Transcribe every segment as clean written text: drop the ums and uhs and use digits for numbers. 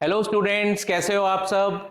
Hello students, कैसे हो आप सब।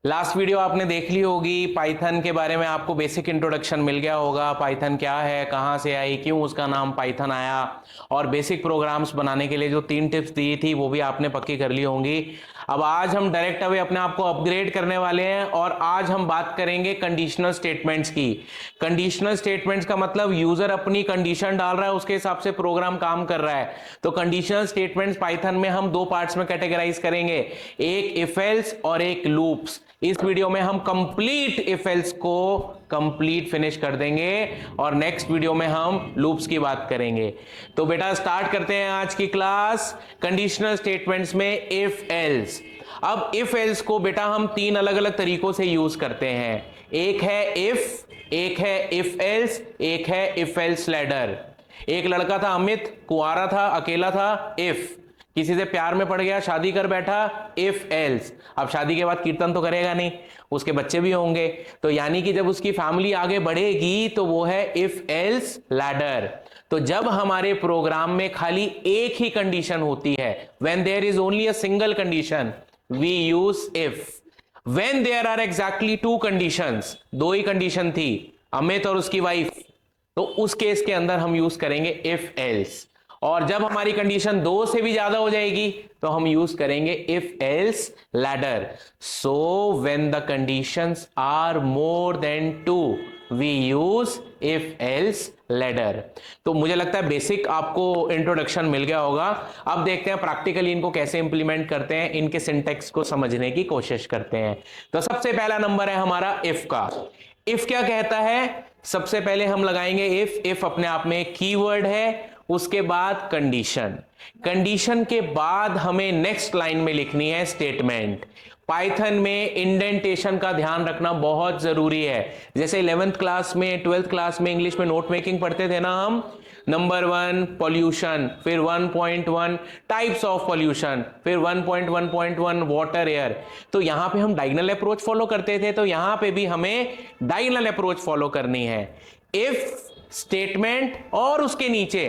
लास्ट वीडियो आपने देख ली होगी। पाइथन के बारे में आपको बेसिक इंट्रोडक्शन मिल गया होगा। पाइथन क्या है, कहाँ से आई, क्यों उसका नाम पाइथन आया, और बेसिक प्रोग्राम्स बनाने के लिए जो 3 टिप्स दी थी वो भी आपने पक्की कर ली होंगी। अब आज हम डायरेक्ट अवे अपने आप को अपग्रेड करने वाले हैं और आज हम बात करेंगे कंडीशनल स्टेटमेंट्स की। कंडीशनल स्टेटमेंट्स का मतलब यूजर अपनी कंडीशन डाल रहा है, उसके हिसाब से प्रोग्राम काम कर रहा है। तो कंडीशनल स्टेटमेंट्स पाइथन में हम 2 पार्ट्स में कैटेगराइज करेंगे, एक इफ एल्स और एक लूप्स। इस वीडियो में हम कंप्लीट इफ एल्स को कंप्लीट फिनिश कर देंगे और नेक्स्ट वीडियो में हम लूप्स की बात करेंगे। तो बेटा स्टार्ट करते हैं आज की क्लास कंडीशनल स्टेटमेंट्स में इफ एल्स। अब इफ एल्स को बेटा हम 3 अलग अलग तरीकों से यूज करते हैं। एक है इफ, एक है इफ एल्स, एक है इफ एल्स लैडर। एक लड़का था अमित, कुंवारा था, अकेला था, इफ। किसी से प्यार में पड़ गया, शादी कर बैठा, इफ एल्स। अब शादी के बाद कीर्तन तो करेगा नहीं, उसके बच्चे भी होंगे, तो यानी कि जब उसकी फैमिली आगे बढ़ेगी तो वो है इफ एल्स लैडर। तो जब हमारे प्रोग्राम में खाली एक ही कंडीशन होती है, when there is only a single condition, we use if. When there are exactly 2 conditions, 2 ही कंडीशन थी, अमित और उसकी वाइफ, तो उस केस के अंदर हम यूज करेंगे इफ एल्स। और जब हमारी कंडीशन 2 से भी ज्यादा हो जाएगी तो हम यूज करेंगे if else ladder. So when the conditions are more than 2 we use if else ladder. तो मुझे लगता है बेसिक आपको इंट्रोडक्शन मिल गया होगा। अब देखते हैं प्रैक्टिकली इनको कैसे इंप्लीमेंट करते हैं, इनके सिंटेक्स को समझने की कोशिश करते हैं। तो सबसे पहला नंबर है हमारा इफ का। इफ क्या कहता है, सबसे पहले हम लगाएंगे इफ। इफ अपने आप में एक कीवर्ड है, उसके बाद कंडीशन, कंडीशन के बाद हमें नेक्स्ट लाइन में लिखनी है स्टेटमेंट। पाइथन में इंडेंटेशन का ध्यान रखना बहुत जरूरी है। जैसे 11th क्लास में, 12th क्लास में इंग्लिश में नोट मेकिंग पढ़ते थे ना हम, नंबर 1 पॉल्यूशन, फिर 1.1 टाइप्स ऑफ पॉल्यूशन, फिर 1.1.1 वाटर एयर। तो यहां पे हम डायगोनल अप्रोच फॉलो करते थे, तो यहां पे भी हमें डायगोनल अप्रोच फॉलो करनी है। इफ स्टेटमेंट और उसके नीचे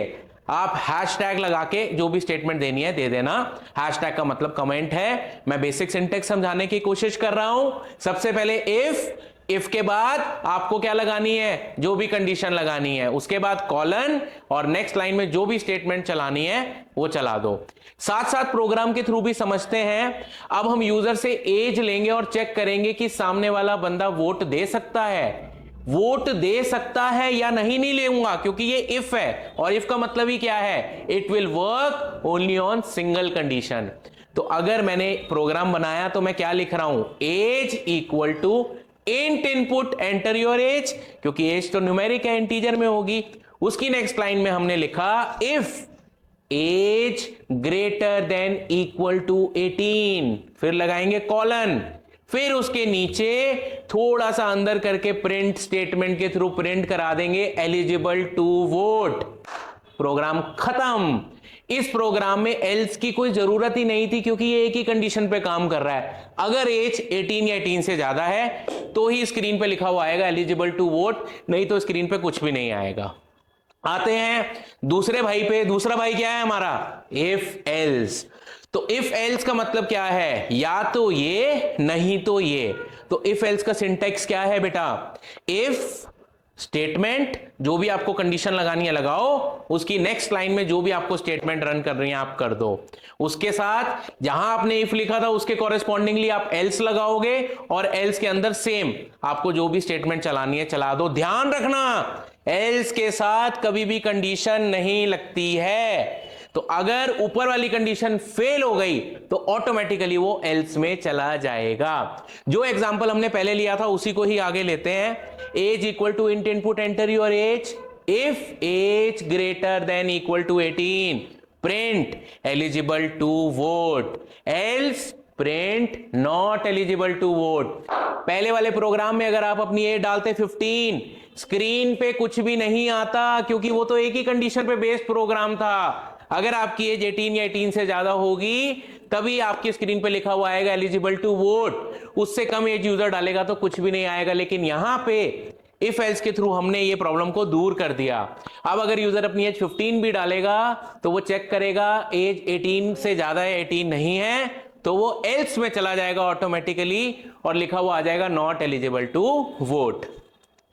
आप हैशटैग लगा के जो भी स्टेटमेंट देनी है दे देना। हैशटैग का मतलब कमेंट है। मैं बेसिक सिंटेक्स समझाने की कोशिश कर रहा हूं। सबसे पहले इफ, इफ के बाद आपको क्या लगानी है, जो भी कंडीशन लगानी है, उसके बाद कॉलन, और नेक्स्ट लाइन में जो भी स्टेटमेंट चलानी है वो चला दो। साथ साथ प्रोग्राम के थ्रू भी समझते हैं। अब हम यूजर से एज लेंगे और चेक करेंगे कि सामने वाला बंदा वोट दे सकता है, वोट दे सकता है या नहीं। नहीं लेऊंगा क्योंकि ये इफ है, और इफ का मतलब ही क्या है, it will work only on single condition. तो अगर मैंने प्रोग्राम बनाया तो मैं क्या लिख रहा हूं, age equal to int input enter your age, क्योंकि एज तो न्यूमेरिक है, इंटीजर में होगी। उसकी नेक्स्ट लाइन में हमने लिखा if age greater than equal to 18, फिर लगाएंगे कॉलन, फिर उसके नीचे थोड़ा सा अंदर करके प्रिंट स्टेटमेंट के थ्रू प्रिंट करा देंगे एलिजिबल टू वोट। प्रोग्राम खत्म। इस प्रोग्राम में एल्स की कोई जरूरत ही नहीं थी, क्योंकि ये एक ही कंडीशन पे काम कर रहा है। अगर एज 18 या 18 से ज्यादा है तो ही स्क्रीन पे लिखा हुआ आएगा एलिजिबल टू वोट, नहीं तो स्क्रीन पे कुछ भी नहीं आएगा। आते हैं दूसरे भाई पे। दूसरा भाई क्या है हमारा, इफ एल्स। तो इफ एल्स का मतलब क्या है, या तो ये नहीं तो ये। तो इफ एल्स का सिंटेक्स क्या है बेटा, इफ स्टेटमेंट, जो भी आपको कंडीशन लगानी है लगाओ, उसकी नेक्स्ट लाइन में जो भी आपको स्टेटमेंट रन कर रही है आप कर दो। उसके साथ जहां आपने इफ लिखा था उसके कॉरेस्पॉन्डिंगली आप एल्स लगाओगे, और एल्स के अंदर सेम आपको जो भी स्टेटमेंट चलानी है चला दो। ध्यान रखना, एल्स के साथ कभी भी कंडीशन नहीं लगती है। तो अगर ऊपर वाली कंडीशन फेल हो गई तो ऑटोमेटिकली वो एल्स में चला जाएगा। जो एग्जांपल हमने पहले लिया था उसी को ही आगे लेते हैं। Age equal to int input enter your age, if age greater than equal to 18 print eligible to vote, else print not eligible to vote. पहले वाले प्रोग्राम में अगर आप अपनी एज डालते 15, स्क्रीन पे कुछ भी नहीं आता, क्योंकि वो तो एक ही कंडीशन पे बेस्ड प्रोग्राम था। अगर आपकी एज 18 या 18 से ज्यादा होगी तभी आपकी स्क्रीन पे लिखा हुआ आएगा एलिजिबल टू वोट। उससे कम एज यूजर डालेगा तो कुछ भी नहीं आएगा। लेकिन यहां पे इफ एल्स के थ्रू हमने ये प्रॉब्लम को दूर कर दिया। अब अगर यूजर अपनी एज 15 भी डालेगा तो वो चेक करेगा एज 18 से ज्यादा है 18 नहीं है, तो वो एल्स में चला जाएगा ऑटोमेटिकली और लिखा हुआ आ जाएगा नॉट एलिजिबल टू वोट।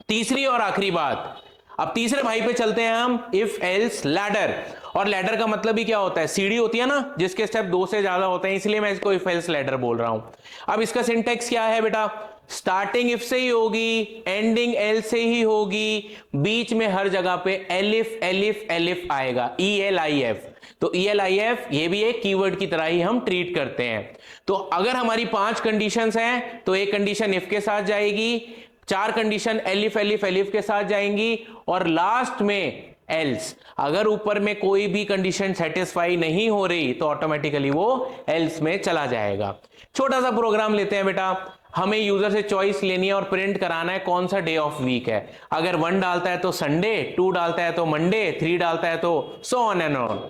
तीसरी और आखिरी बात, अब तीसरे भाई पे चलते हैं हम, इफ एल्स लैडर। और लैडर का मतलब ही क्या होता है, सीढ़ी होती है ना जिसके स्टेप 2 से ज्यादा होते हैं, इसलिए मैं इसको इफ एल्स लैडर बोल रहा हूं। अब इसका सिंटेक्स क्या है बेटा, स्टार्टिंग इफ से ही होगी, एंडिंग एल से ही होगी, बीच में हर जगह पे एलिफ एलिफ एलिफ आएगा, ELIF। तो ELIF ये भी एक कीवर्ड की तरह ही हम ट्रीट करते हैं। तो अगर हमारी 5 कंडीशंस हैं तो एक कंडीशन इफ के साथ जाएगी, 4 कंडीशन एलिफ एलिफ एलिफ के साथ जाएंगी, और लास्ट में एल्स। अगर ऊपर में कोई भी कंडीशन सेटिस्फाई नहीं हो रही तो ऑटोमेटिकली वो एल्स में चला जाएगा। छोटा सा प्रोग्राम लेते हैं बेटा, हमें यूजर से चॉइस लेनी है और प्रिंट कराना है कौन सा डे ऑफ वीक है। अगर 1 डालता है तो संडे, 2 डालता है तो मंडे, 3 डालता है तो सो ऑन एंड ऑन।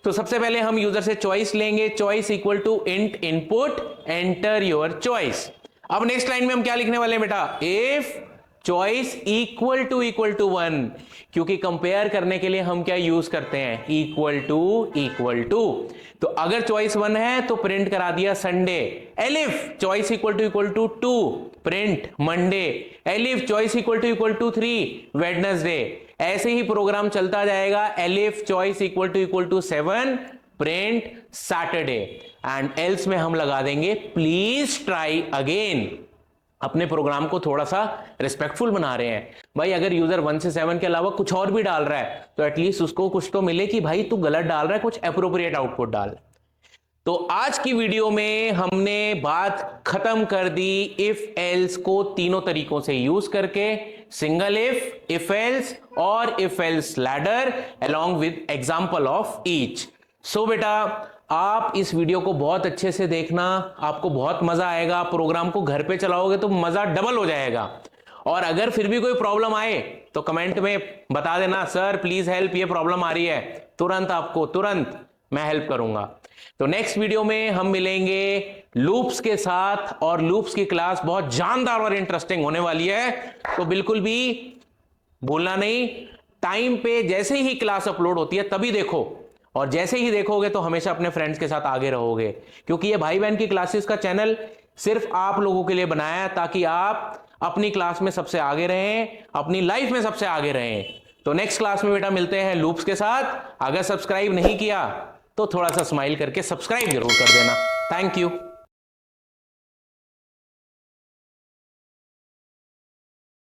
तो सबसे पहले हम यूजर से चॉइस लेंगे, choice equal to int input enter your choice. अब नेक्स्ट लाइन में हम क्या लिखने वाले हैं बेटा, इफ चॉइस इक्वल टू 1, क्योंकि कंपेयर करने के लिए हम क्या यूज करते हैं, इक्वल टू। तो अगर चॉइस 1 है तो प्रिंट करा दिया Sunday, elif choice equal to 2 print Monday, elif choice equal to 3 Wednesday. ऐसे ही प्रोग्राम चलता जाएगा, elif choice equal to 7 print Saturday, and else में हम लगा देंगे प्लीज ट्राई अगेन। अपने प्रोग्राम को थोड़ा सा रिस्पेक्टफुल बना रहे हैं भाई। अगर यूजर 1 से 7 के अलावा कुछ और भी डाल रहा है तो एटलीस्ट उसको कुछ तो मिले कि भाई तू गलत डाल रहा है, कुछ एप्रोप्रिएट आउटपुट डाल। तो आज की वीडियो में हमने बात खत्म कर दी इफ एल्स को तीनों तरीकों से यूज करके, सिंगल इफ एल्स और if else ladder along with example of each. So बेटा आप इस वीडियो को बहुत अच्छे से देखना, आपको बहुत मजा आएगा। प्रोग्राम को घर पे चलाओगे तो मजा डबल हो जाएगा। और अगर फिर भी कोई प्रॉब्लम आए तो कमेंट में बता देना, सर प्लीज हेल्प, ये प्रॉब्लम आ रही है, तुरंत मैं हेल्प करूंगा। तो नेक्स्ट वीडियो में हम मिलेंगे लूप्स के साथ, और लूप्स की क्लास बहुत जानदार और इंटरेस्टिंग होने वाली है। तो बिल्कुल भी भूलना नहीं, टाइम पे जैसे ही क्लास अपलोड होती है तभी देखो, और जैसे ही देखोगे तो हमेशा अपने फ्रेंड्स के साथ आगे रहोगे, क्योंकि ये भाई बहन की क्लासेस का चैनल सिर्फ आप लोगों के लिए बनाया है ताकि आप अपनी क्लास में सबसे आगे रहें, अपनी लाइफ में सबसे आगे रहें। तो नेक्स्ट क्लास में बेटा मिलते हैं लूप्स के साथ। अगर सब्सक्राइब नहीं किया तो थोड़ा सा स्माइल करके सब्सक्राइब जरूर कर देना। Thank you.